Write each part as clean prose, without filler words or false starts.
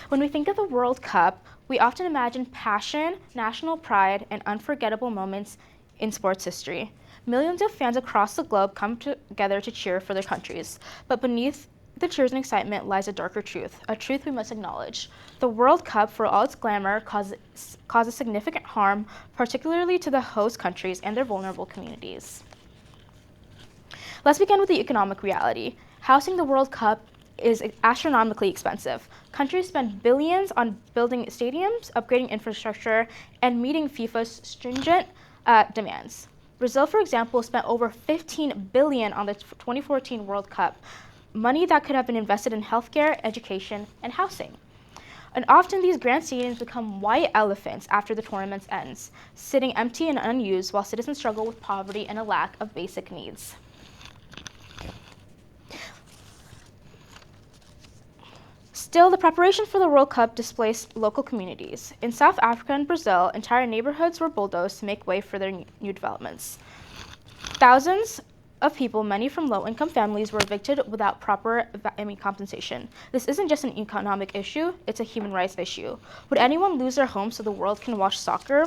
When we think of the World Cup, we often imagine passion, national pride, and unforgettable moments in sports history. Millions of fans across the globe come together to cheer for their countries. But beneath the cheers and excitement lies a darker truth, a truth we must acknowledge. The World Cup, for all its glamour, causes significant harm, particularly to the host countries and their vulnerable communities. Let's begin with the economic reality. Hosting the World Cup is astronomically expensive. Countries spend billions on building stadiums, upgrading infrastructure, and meeting FIFA's stringent demands. Brazil, for example, spent over $15 billion on the 2014 World Cup, money that could have been invested in healthcare, education, and housing. And often these grand stadiums become white elephants after the tournament ends, sitting empty and unused while citizens struggle with poverty and a lack of basic needs. Still, the preparation for the World Cup displaced local communities. In South Africa and Brazil, entire neighborhoods were bulldozed to make way for their new developments. Thousands of people, many from low-income families, were evicted without proper compensation. This isn't just an economic issue, it's a human rights issue. Would anyone lose their home so the world can watch soccer?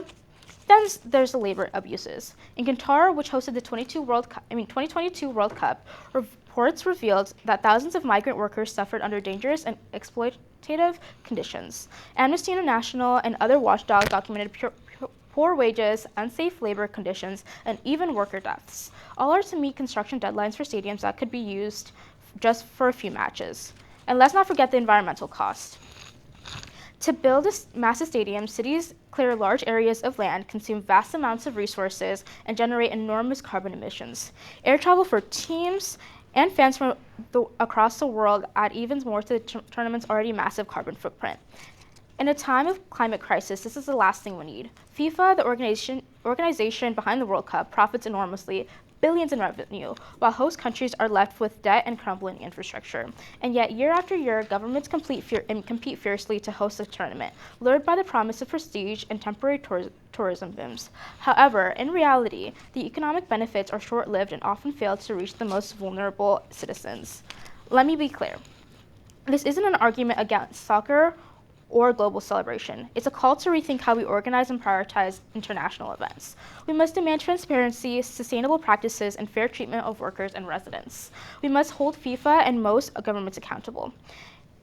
Then there's the labor abuses. In Qatar, which hosted the 2022 World Cup, reports revealed that thousands of migrant workers suffered under dangerous and exploitative conditions. Amnesty International and other watchdogs documented poor wages, unsafe labor conditions, and even worker deaths. All are to meet construction deadlines for stadiums that could be used just for a few matches. And let's not forget the environmental cost. To build a massive stadium, cities clear large areas of land, consume vast amounts of resources, and generate enormous carbon emissions. Air travel for teams and fans from across the world add even more to the tournament's already massive carbon footprint. In a time of climate crisis, this is the last thing we need. FIFA, the organization behind the World Cup, profits enormously, billions in revenue, while host countries are left with debt and crumbling infrastructure. And yet, year after year, governments compete fiercely to host the tournament, lured by the promise of prestige and temporary tourism booms. However, in reality, the economic benefits are short-lived and often fail to reach the most vulnerable citizens. Let me be clear. This isn't an argument against soccer or global celebration. It's a call to rethink how we organize and prioritize international events. We must demand transparency, sustainable practices, and fair treatment of workers and residents. We must hold FIFA and most governments accountable.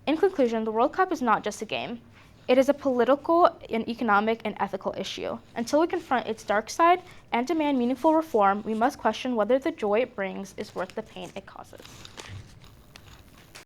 In conclusion, the World Cup is not just a game. It is a political, and economic, and ethical issue. Until we confront its dark side and demand meaningful reform, we must question whether the joy it brings is worth the pain it causes.